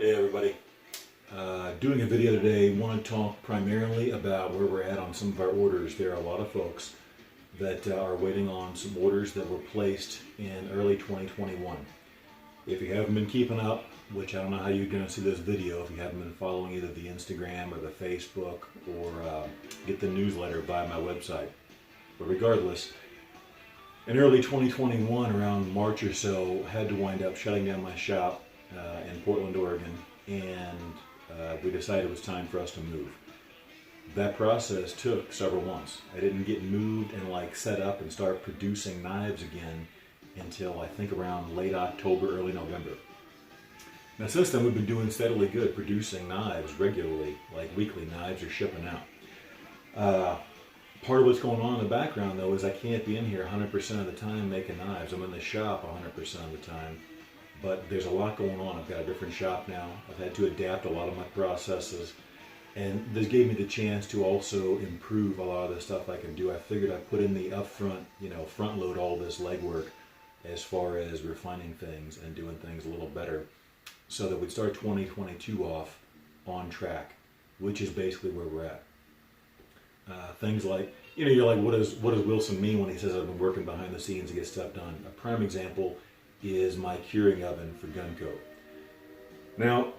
Hey everybody, doing a video today. Want to talk primarily about where we're at on some of our orders. There are a lot of folks that are waiting on some orders that were placed in early 2021. If you haven't been keeping up, which I don't know how you're going to see this video, if you haven't been following either the Instagram or the Facebook or get the newsletter by my website. But regardless, in early 2021, around March or so, I had to wind up shutting down my shop in Portland, Oregon, and we decided it was time for us to move. That process took several months. I didn't get moved and set up and start producing knives again until I think around late October, early November. Now since then we've been doing steadily good, producing knives regularly, like weekly knives are shipping out. Part of what's going on in the background though is I can't be in here 100% of the time making knives. I'm in the shop 100% of the time. But there's a lot going on. I've got a different shop now. I've had to adapt a lot of my processes. And this gave me the chance to also improve a lot of the stuff I can do. I figured I'd put in the upfront, front load all this legwork as far as refining things and doing things a little better so that we'd start 2022 off on track, which is basically where we're at. Things like, you're like, what does Wilson mean when he says I've been working behind the scenes to get stuff done? A prime example is my curing oven for gun coat. Now,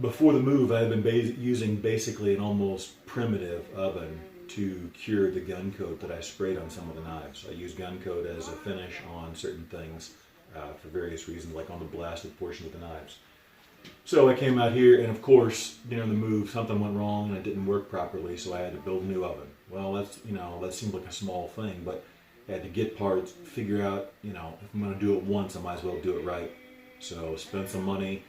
before the move, I had been using basically an almost primitive oven to cure the gun coat that I sprayed on some of the knives. I use gun coat as a finish on certain things for various reasons, like on the blasted portion of the knives. So I came out here, and of course, during the move, something went wrong and it didn't work properly, so I had to build a new oven. Well, that seemed like a small thing, but I had to get parts, figure out, if I'm going to do it once, I might as well do it right. So spent some money,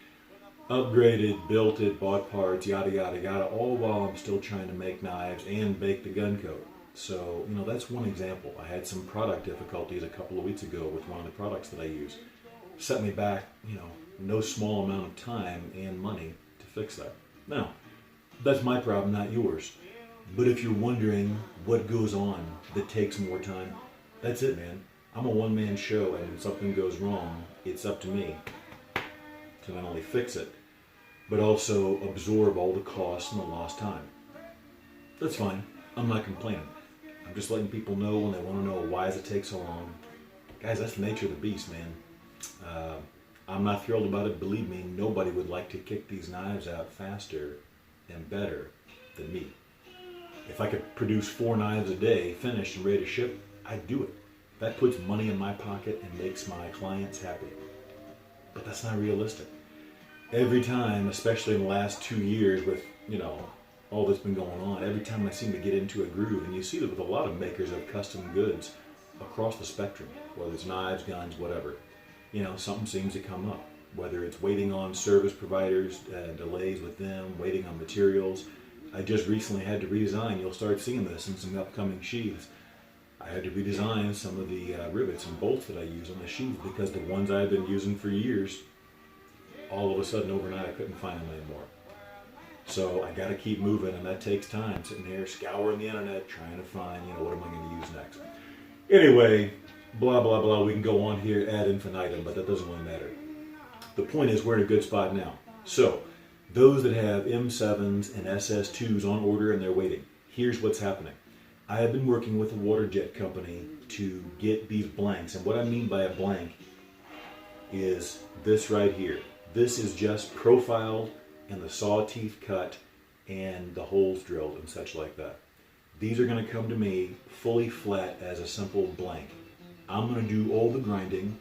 upgraded, built it, bought parts, yada, yada, yada, all while I'm still trying to make knives and bake the gun coat. So, that's one example. I had some product difficulties a couple of weeks ago with one of the products that I use. Set me back, no small amount of time and money to fix that. Now, that's my problem, not yours. But if you're wondering what goes on that takes more time, that's it, man. I'm a one-man show, and when something goes wrong, it's up to me to not only fix it, but also absorb all the costs and the lost time. That's fine. I'm not complaining. I'm just letting people know when they want to know why does it take so long. Guys, that's the nature of the beast, man. I'm not thrilled about it. Believe me, nobody would like to kick these knives out faster and better than me. If I could produce 4 knives a day, finished and ready to ship, I'd do it. That puts money in my pocket and makes my clients happy. But that's not realistic. Every time, especially in the last 2 years with, all that's been going on, every time I seem to get into a groove, and you see that with a lot of makers of custom goods across the spectrum, whether it's knives, guns, whatever, something seems to come up. Whether it's waiting on service providers, delays with them, waiting on materials. I just recently had to redesign. You'll start seeing this in some upcoming sheaths. I had to redesign some of the rivets and bolts that I use on the sheath because the ones I've been using for years, all of a sudden overnight I couldn't find them anymore. So I got to keep moving, and that takes time, sitting here scouring the internet trying to find, what am I going to use next. Anyway, blah, blah, blah. We can go on here ad infinitum, but that doesn't really matter. The point is we're in a good spot now. So those that have M7s and SS2s on order and they're waiting, here's what's happening. I have been working with a Waterjet company to get these blanks. And what I mean by a blank is this right here. This is just profiled and the saw teeth cut and the holes drilled and such like that. These are going to come to me fully flat as a simple blank. I'm going to do all the grinding,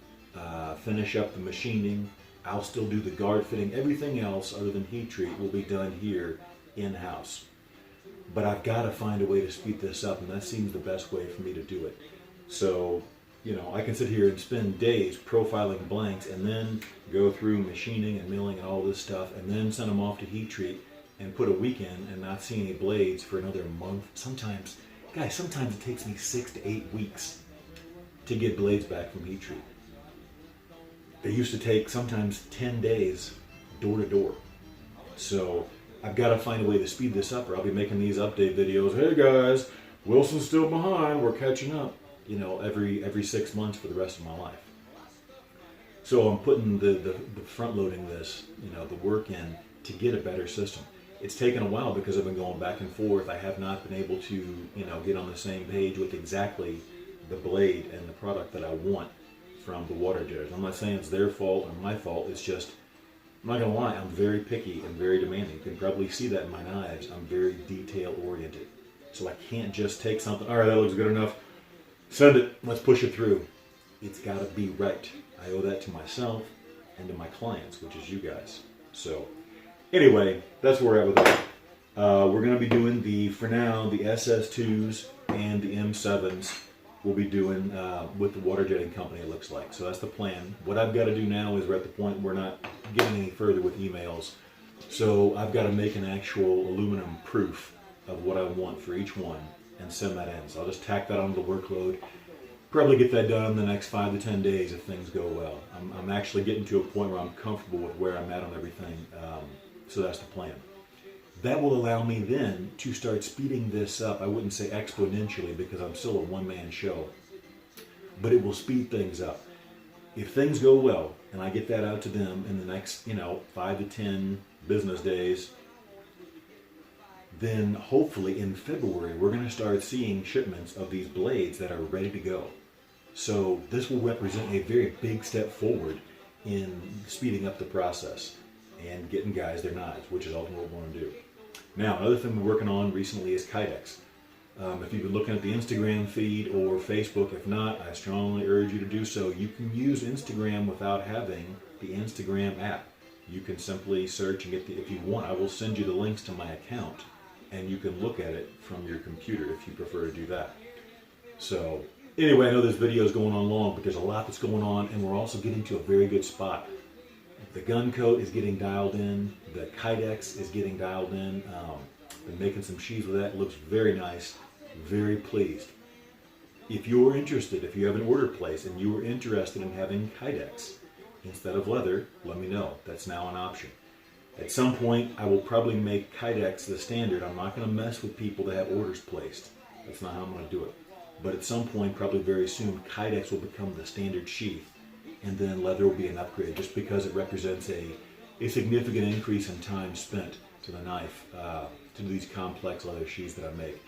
finish up the machining. I'll still do the guard fitting. Everything else other than heat treat will be done here in-house. But I've got to find a way to speed this up, and that seems the best way for me to do it. So, I can sit here and spend days profiling blanks and then go through machining and milling and all this stuff and then send them off to heat treat and put a week in and not see any blades for another month. Sometimes it takes me 6 to 8 weeks to get blades back from heat treat. They used to take sometimes 10 days door to door. So I've got to find a way to speed this up, or I'll be making these update videos. Hey guys, Wilson's still behind. We're catching up. Every 6 months for the rest of my life. So I'm putting the front loading this, the work in to get a better system. It's taken a while because I've been going back and forth. I have not been able to, get on the same page with exactly the blade and the product that I want from the Waterjet. I'm not saying it's their fault or my fault. It's just, I'm not going to lie, I'm very picky and very demanding. You can probably see that in my knives. I'm very detail oriented. So I can't just take something, all right, that looks good enough, send it, let's push it through. It's got to be right. I owe that to myself and to my clients, which is you guys. So anyway, that's where we're at with that. We're going to be doing for now, the SS2s and the M7s we'll be doing with the water jetting company, it looks like. So that's the plan. What I've got to do now is we're at the point we're not getting any further with emails. So I've got to make an actual aluminum proof of what I want for each one and send that in. So I'll just tack that onto the workload. Probably get that done in the next 5 to 10 days if things go well. I'm actually getting to a point where I'm comfortable with where I'm at on everything. So that's the plan. That will allow me then to start speeding this up. I wouldn't say exponentially because I'm still a one-man show, but it will speed things up. If things go well and I get that out to them in the next, 5 to 10 business days, then hopefully in February we're going to start seeing shipments of these blades that are ready to go. So this will represent a very big step forward in speeding up the process and getting guys their knives, which is ultimately what we want to do. Now, another thing we're working on recently is Kydex. If you've been looking at the Instagram feed or Facebook, if not, I strongly urge you to do so. You can use Instagram without having the Instagram app. You can simply search and get if you want, I will send you the links to my account and you can look at it from your computer if you prefer to do that. So anyway, I know this video is going on long, but there's a lot that's going on and we're also getting to a very good spot. The gun coat is getting dialed in. The Kydex is getting dialed in. Been making some sheaths with that. It looks very nice. Very pleased. If you're interested, if you have an order placed and you are interested in having Kydex instead of leather, let me know. That's now an option. At some point, I will probably make Kydex the standard. I'm not going to mess with people that have orders placed. That's not how I'm going to do it. But at some point, probably very soon, Kydex will become the standard sheath. And then leather will be an upgrade just because it represents a significant increase in time spent to the knife, to these complex leather sheaths that I make.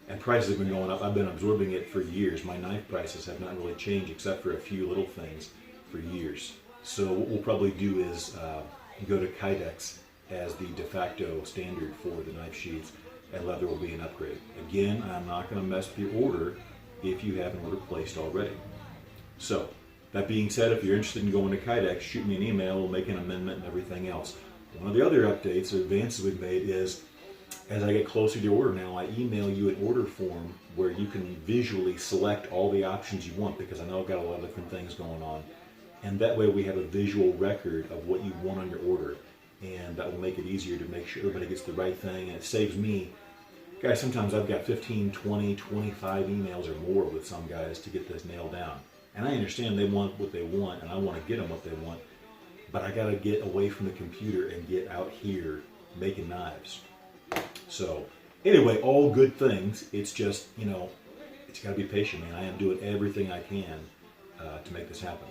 And prices have been going up. I've been absorbing it for years. My knife prices have not really changed except for a few little things for years. So what we'll probably do is go to Kydex as the de facto standard for the knife sheaths, and leather will be an upgrade. Again, I'm not going to mess with your order if you have an order placed already. So, that being said, if you're interested in going to Kydex, shoot me an email, we'll make an amendment and everything else. One of the other updates or advances we've made is, as I get closer to your order now, I email you an order form where you can visually select all the options you want, because I know I've got a lot of different things going on. And that way we have a visual record of what you want on your order. And that will make it easier to make sure everybody gets the right thing. And it saves me, guys, sometimes I've got 15, 20, 25 emails or more with some guys to get this nailed down. And I understand they want what they want, and I want to get them what they want, but I got to get away from the computer and get out here making knives. So, anyway, all good things. It's just, it's got to be patient, man. I am doing everything I can to make this happen.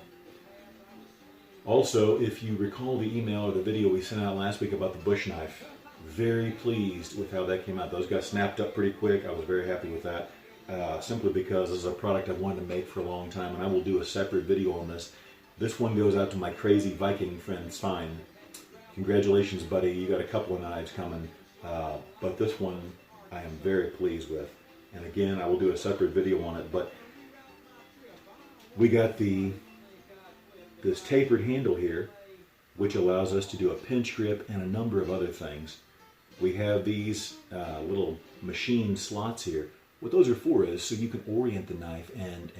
Also, if you recall the email or the video we sent out last week about the B.U.S.H knife, very pleased with how that came out. Those got snapped up pretty quick. I was very happy with that. Simply because this is a product I've wanted to make for a long time, and I will do a separate video on this. This one goes out to my crazy Viking friend Svein. Congratulations, buddy, you got a couple of knives coming, but this one I am very pleased with. And again, I will do a separate video on it, but we got this tapered handle here, which allows us to do a pinch grip and a number of other things. We have these little machine slots here. What those are for is so you can orient the knife and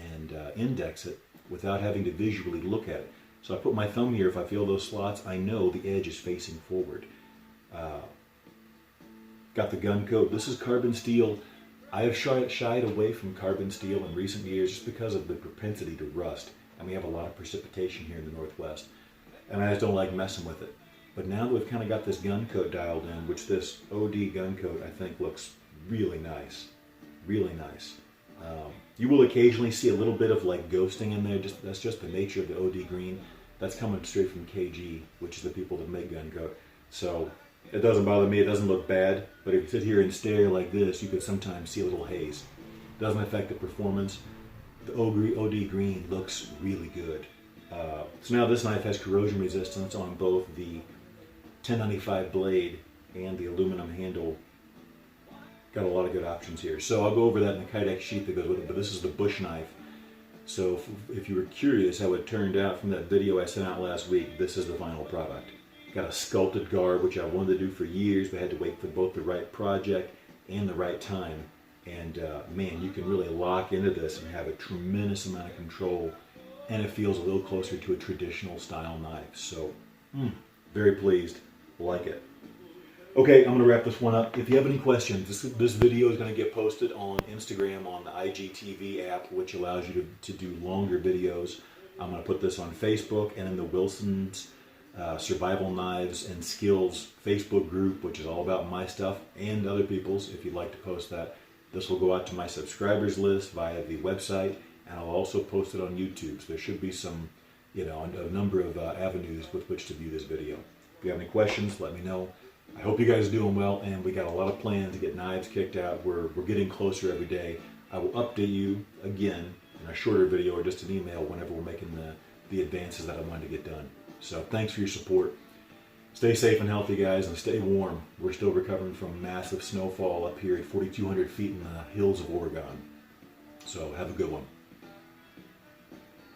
index it without having to visually look at it. So I put my thumb here. If I feel those slots, I know the edge is facing forward. Got the gun coat. This is carbon steel. I have shied away from carbon steel in recent years just because of the propensity to rust. And we have a lot of precipitation here in the Northwest. And I just don't like messing with it. But now that we've kind of got this gun coat dialed in, which this OD gun coat I think looks really nice. Really nice. You will occasionally see a little bit of like ghosting in there. That's just the nature of the OD green. That's coming straight from KG, which is the people that make gun coat. So it doesn't bother me. It doesn't look bad. But if you sit here and stare like this, you could sometimes see a little haze. It doesn't affect the performance. The OD green looks really good. So now this knife has corrosion resistance on both the 1095 blade and the aluminum handle. Got a lot of good options here. So I'll go over that in the Kydex sheet that goes with it, but this is the B.U.S.H knife. So if you were curious how it turned out from that video I sent out last week, this is the final product. Got a sculpted guard, which I wanted to do for years, but had to wait for both the right project and the right time. And man, you can really lock into this and have a tremendous amount of control, and it feels a little closer to a traditional style knife. So very pleased, like it. Okay, I'm going to wrap this one up. If you have any questions, this video is going to get posted on Instagram on the IGTV app, which allows you to do longer videos. I'm going to put this on Facebook and in the Wilson's Survival Knives and Skills Facebook group, which is all about my stuff and other people's, if you'd like to post that. This will go out to my subscribers list via the website, and I'll also post it on YouTube. So there should be some, a number of avenues with which to view this video. If you have any questions, let me know. I hope you guys are doing well, and we got a lot of plans to get knives kicked out. We're getting closer every day. I will update you again in a shorter video or just an email whenever we're making the advances that I wanted to get done. So thanks for your support. Stay safe and healthy, guys, and stay warm. We're still recovering from massive snowfall up here at 4,200 feet in the hills of Oregon. So have a good one.